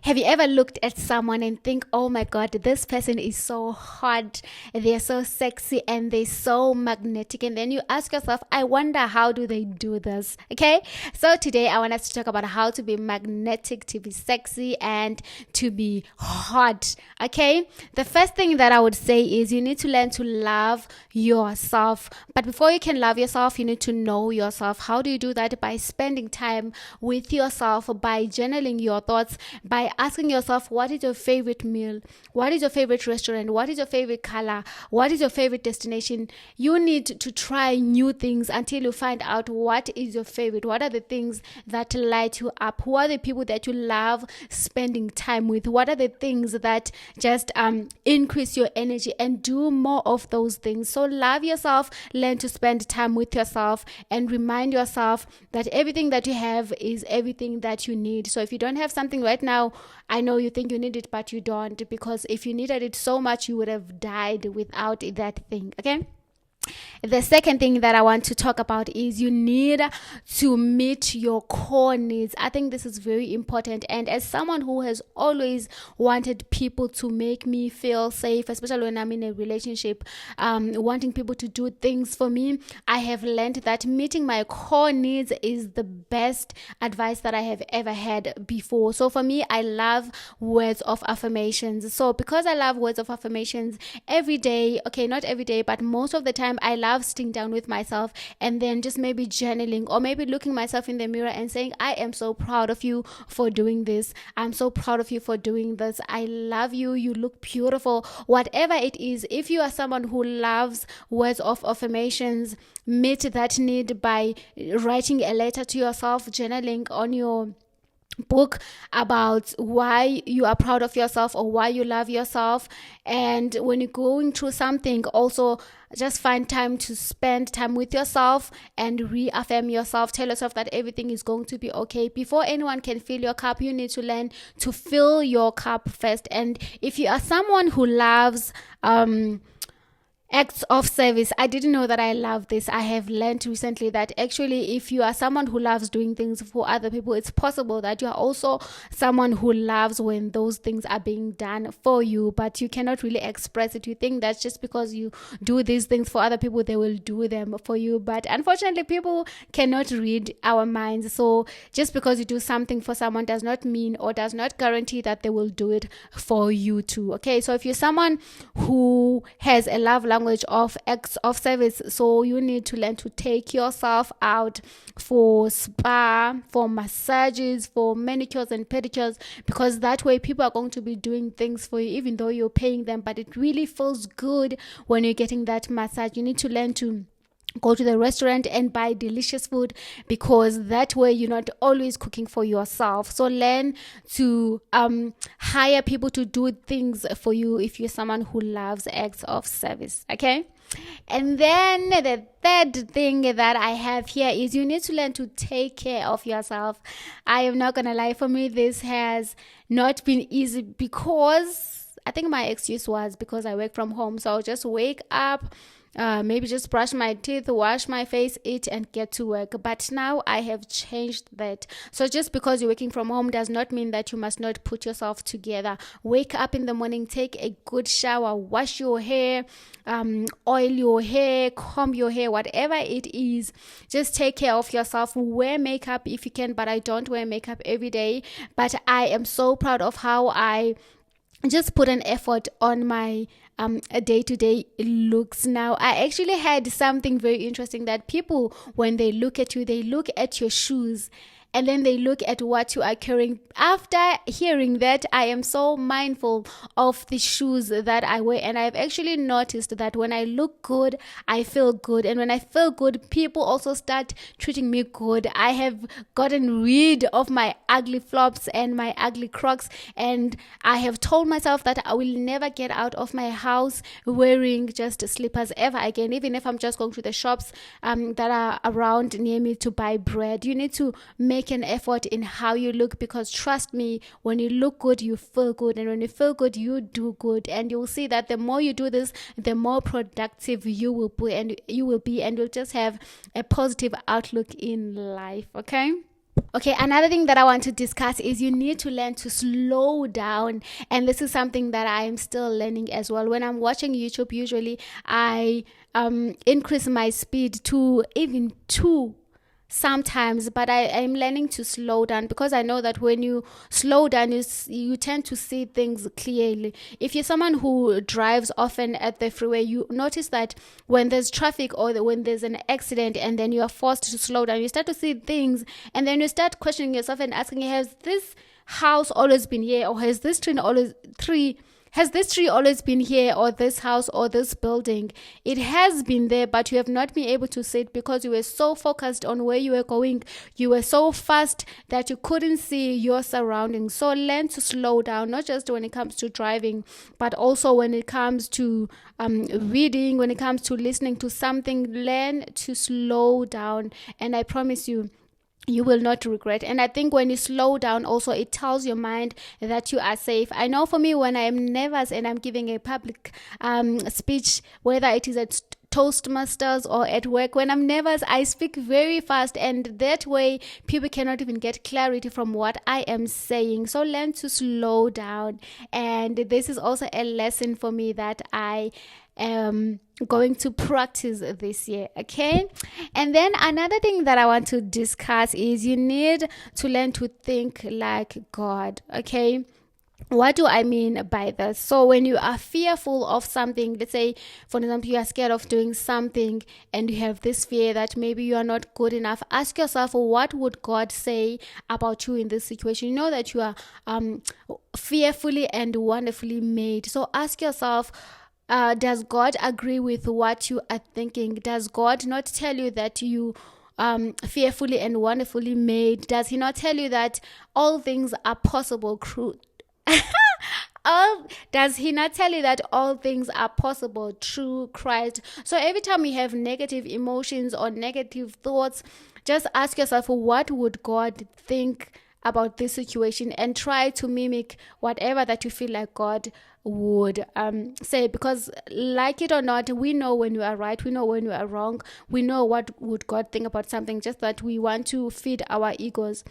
Have you ever looked at someone and think, oh my God, this person is so hot, they're so sexy, and they're so magnetic? And then you ask yourself, I wonder, how do they do this? Okay, so today I want us to talk about how to be magnetic, to be sexy, and to be hot. Okay, the first thing that I would say is you need to learn to love yourself. But before you can love yourself, you need to know yourself. How do you do that? By spending time with yourself, by journaling your thoughts, by asking yourself, what is your favorite meal? What is your favorite restaurant? What is your favorite color? What is your favorite destination? You need to try new things until you find out what is your favorite. What are the things that light you up? Who are the people that you love spending time with? What are the things that just increase your energy? And do more of those things. So love yourself, learn to spend time with yourself, and remind yourself that everything that you have is everything that you need. So if you don't have something right now, I know you think you need it, but you don't, because if you needed it so much, you would have died without that thing. Okay. The second thing that I want to talk about is you need to meet your core needs. I think this is very important. And as someone who has always wanted people to make me feel safe, especially when I'm in a relationship, wanting people to do things for me, I have learned that meeting my core needs is the best advice that I have ever had before. So for me, I love words of affirmations. So because I love words of affirmations every day, okay, not every day, but most of the time, I love sitting down with myself and then just maybe journaling, or maybe looking myself in the mirror and saying, I am so proud of you for doing this. I'm so proud of you for doing this. I love you. You look beautiful. Whatever it is, if you are someone who loves words of affirmations, meet that need by writing a letter to yourself, journaling on your book about why you are proud of yourself or why you love yourself. And when you're going through something, also just find time to spend time with yourself and reaffirm yourself. Tell yourself that everything is going to be okay. Before anyone can fill your cup, you need to learn to fill your cup first. And if you are someone who loves acts of service, I didn't know that I love this. I have learned recently that actually, if you are someone who loves doing things for other people, it's possible that you are also someone who loves when those things are being done for you, but you cannot really express it. You think that just because you do these things for other people, they will do them for you. But unfortunately, people cannot read our minds. So just because you do something for someone does not mean or does not guarantee that they will do it for you too. Okay, so if you're someone who has a love language of acts of service, so you need to learn to take yourself out for spa, for massages, for manicures and pedicures, because that way people are going to be doing things for you even though you're paying them. But it really feels good when you're getting that massage. You need to learn to go to the restaurant and buy delicious food, because that way you're not always cooking for yourself. So learn to hire people to do things for you if you're someone who loves acts of service. Okay. And then the third thing that I have here is you need to learn to take care of yourself. I am not gonna lie, for me this has not been easy, because I think my excuse was because I work from home. So I'll just wake up, maybe just brush my teeth, wash my face, eat, and get to work. But now I have changed that. So just because you're working from home does not mean that you must not put yourself together. Wake up in the morning, take a good shower, wash your hair, oil your hair, comb your hair, whatever it is. Just take care of yourself. Wear makeup if you can, but I don't wear makeup every day. But I am so proud of how I just put an effort on my day-to-day looks now. I actually had something very interesting, that people, when they look at you, they look at your shoes and then they look at what you are carrying. After hearing that, I am so mindful of the shoes that I wear, and I've actually noticed that when I look good, I feel good, and when I feel good, people also start treating me good. I have gotten rid of my ugly flops and my ugly Crocs, and I have told myself that I will never get out of my house wearing just slippers ever again, even if I'm just going to the shops that are around near me to buy bread. You need to make an effort in how you look, because trust me, when you look good, you feel good, and when you feel good, you do good. And you'll see that the more you do this, the more productive you will be, and you'll just have a positive outlook in life. Okay. Okay, another thing that I want to discuss is you need to learn to slow down. And this is something that I am still learning as well. When I'm watching YouTube, usually I increase my speed to even two sometimes, but I am learning to slow down, because I know that when you slow down, you tend to see things clearly. If you're someone who drives often at the freeway, you notice that when there's traffic or when there's an accident and then you are forced to slow down, you start to see things, and then you start questioning yourself and asking, has this house always been here, or has this tree always been here, or this house, or this building? It has been there, but you have not been able to see it because you were so focused on where you were going. You were so fast that you couldn't see your surroundings. So learn to slow down, not just when it comes to driving, but also when it comes to reading, when it comes to listening to something. Learn to slow down, and I promise you will not regret. And I think when you slow down also, it tells your mind that you are safe. I know for me, when I am nervous and I'm giving a public speech, whether it is at Toastmasters or at work, when I'm nervous, I speak very fast, and that way people cannot even get clarity from what I am saying. So learn to slow down. And this is also a lesson for me that I am going to practice this year. Okay. And then another thing that I want to discuss is you need to learn to think like God. Okay. What do I mean by this? So when you are fearful of something, let's say, for example, you are scared of doing something and you have this fear that maybe you are not good enough, ask yourself, what would God say about you in this situation? You know that you are fearfully and wonderfully made. So ask yourself, does God agree with what you are thinking? Does God not tell you that you fearfully and wonderfully made? Does he not tell you that all things are possible? Does he not tell you that all things are possible through Christ? So every time you have negative emotions or negative thoughts, just ask yourself, what would God think about this situation, and try to mimic whatever that you feel like God would say. Because like it or not, we know when we are right, we know when we are wrong, we know what would God think about something, just that we want to feed our egos.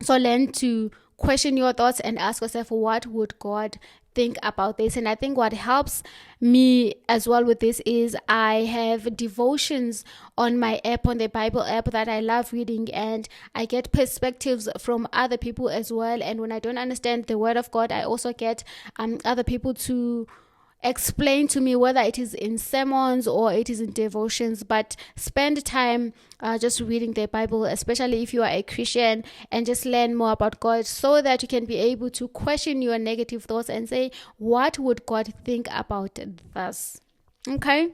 So learn to question your thoughts and ask yourself, what would God think about this? And I think what helps me as well with this is I have devotions on my app, on the Bible app, that I love reading, and I get perspectives from other people as well. And when I don't understand the word of God, I also get other people to explain to me, whether it is in sermons or it is in devotions. But spend time just reading the Bible, especially if you are a Christian, and just learn more about God, so that you can be able to question your negative thoughts and say, what would God think about this? Okay.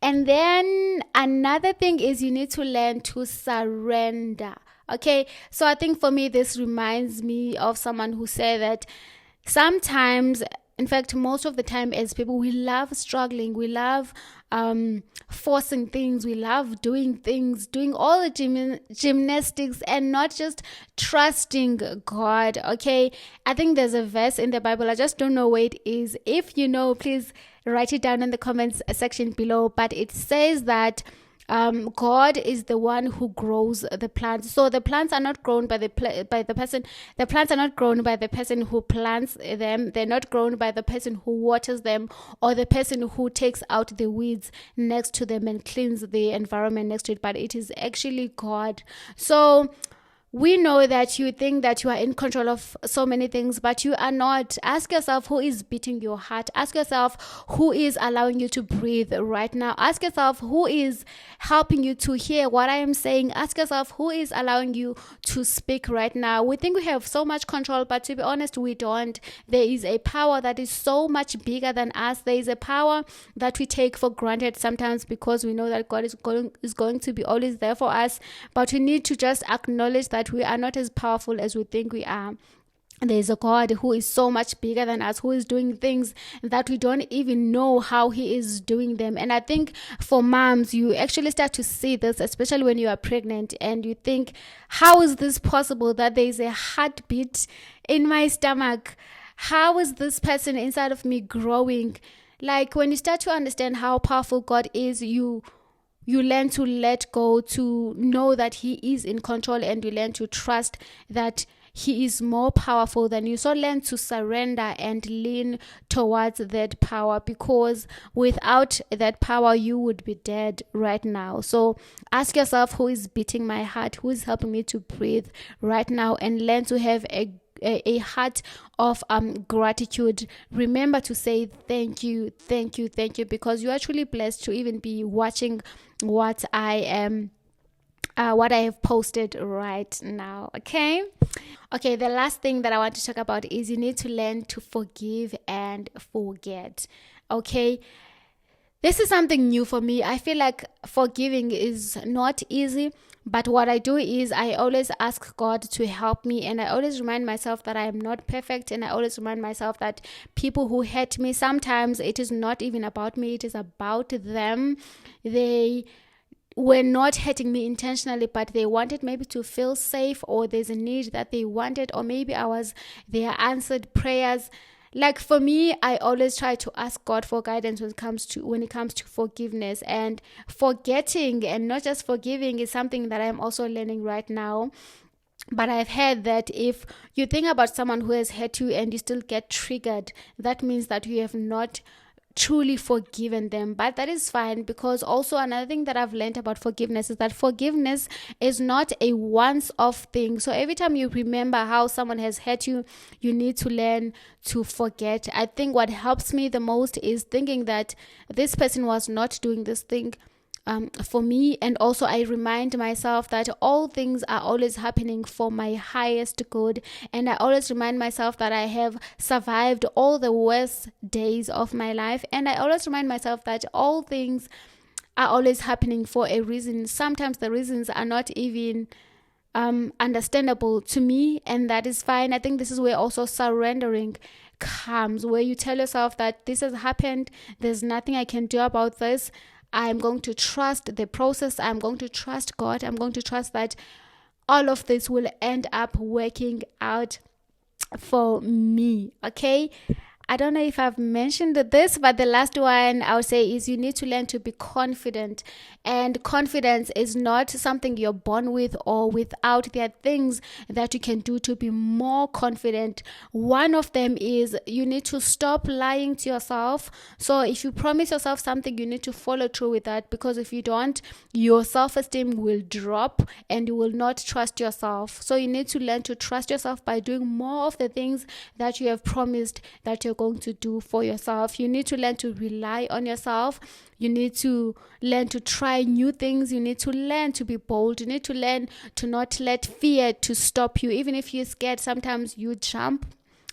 And then another thing is you need to learn to surrender. Okay. So I think for me, this reminds me of someone who said that sometimes, in fact, most of the time, as people, we love struggling. We love forcing things. We love doing things, doing all the gymnastics, and not just trusting God. Okay. I think there's a verse in the Bible. I just don't know where it is. If you know, please write it down in the comments section below. But it says that God is the one who grows the plants. So the plants are not grown by the person. The plants are not grown by the person who plants them. They're not grown by the person who waters them, or the person who takes out the weeds next to them and cleans the environment next to it. But it is actually God. So we know that you think that you are in control of so many things, but you are not. Ask yourself, who is beating your heart? Ask yourself, who is allowing you to breathe right now? Ask yourself, who is helping you to hear what I am saying? Ask yourself, who is allowing you to speak right now? We think we have so much control, but to be honest, we don't. There is a power that is so much bigger than us. There is a power that we take for granted sometimes, because we know that God is going to be always there for us. But we need to just acknowledge that we are not as powerful as we think we are. There's a God who is so much bigger than us, who is doing things that we don't even know how he is doing them. And I think for moms, you actually start to see this, especially when you are pregnant, and you think, how is this possible that there is a heartbeat in my stomach? How is this person inside of me growing? Like, when you start to understand how powerful God is, you You learn to let go, to know that He is in control, and you learn to trust that He is more powerful than you. So learn to surrender and lean towards that power, because without that power, you would be dead right now. So ask yourself, who is beating my heart? Who is helping me to breathe right now? And learn to have a heart of gratitude. Remember to say thank you, thank you, thank you, because you're actually blessed to even be watching what I have posted right now. Okay, the last thing that I want to talk about is you need to learn to forgive and forget. Okay, this is something new for me. I feel like forgiving is not easy, but what I do is I always ask God to help me, and I always remind myself that I am not perfect, and I always remind myself that people who hurt me, sometimes it is not even about me, it is about them. They were not hurting me intentionally, but they wanted maybe to feel safe, or there's a need that they wanted, or maybe I was their answered prayers. Like for me, I always try to ask God for guidance when it comes to forgiveness. And forgetting and not just forgiving is something that I'm also learning right now. But I've heard that if you think about someone who has hurt you and you still get triggered, that means that you have not truly forgiven them. But that is fine, because also another thing that I've learned about forgiveness is that forgiveness is not a once off thing. So every time you remember how someone has hurt you, you need to learn to forget. I think what helps me the most is thinking that this person was not doing this thing for me. And also I remind myself that all things are always happening for my highest good, and I always remind myself that I have survived all the worst days of my life, and I always remind myself that all things are always happening for a reason. Sometimes the reasons are not even understandable to me, and that is fine. I think this is where also surrendering comes, where you tell yourself that this has happened, there's nothing I can do about this. I'm going to trust the process. I'm going to trust God. I'm going to trust that all of this will end up working out for me. Okay. I don't know if I've mentioned this, but the last one I would say is you need to learn to be confident. And confidence is not something you're born with or without. There are things that you can do to be more confident. One of them is you need to stop lying to yourself. So if you promise yourself something, you need to follow through with that, because if you don't, your self-esteem will drop and you will not trust yourself. So you need to learn to trust yourself by doing more of the things that you have promised that you're going to do for yourself. You need to learn to rely on yourself. You need to learn to try new things. You need to learn to be bold. You need to learn to not let fear to stop you. Even if you're scared, sometimes you jump.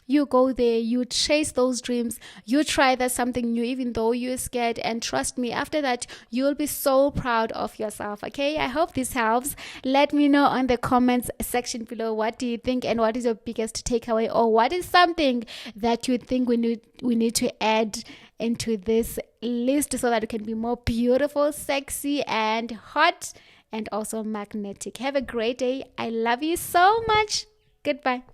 You go there, you chase those dreams, you try that something new, even though you're scared. And trust me, after that, you'll be so proud of yourself. Okay, I hope this helps. Let me know on the comments section below, what do you think, and what is your biggest takeaway, or what is something that you think we need to add into this list so that it can be more beautiful, sexy, and hot, and also magnetic. Have a great day. I love you so much. Goodbye.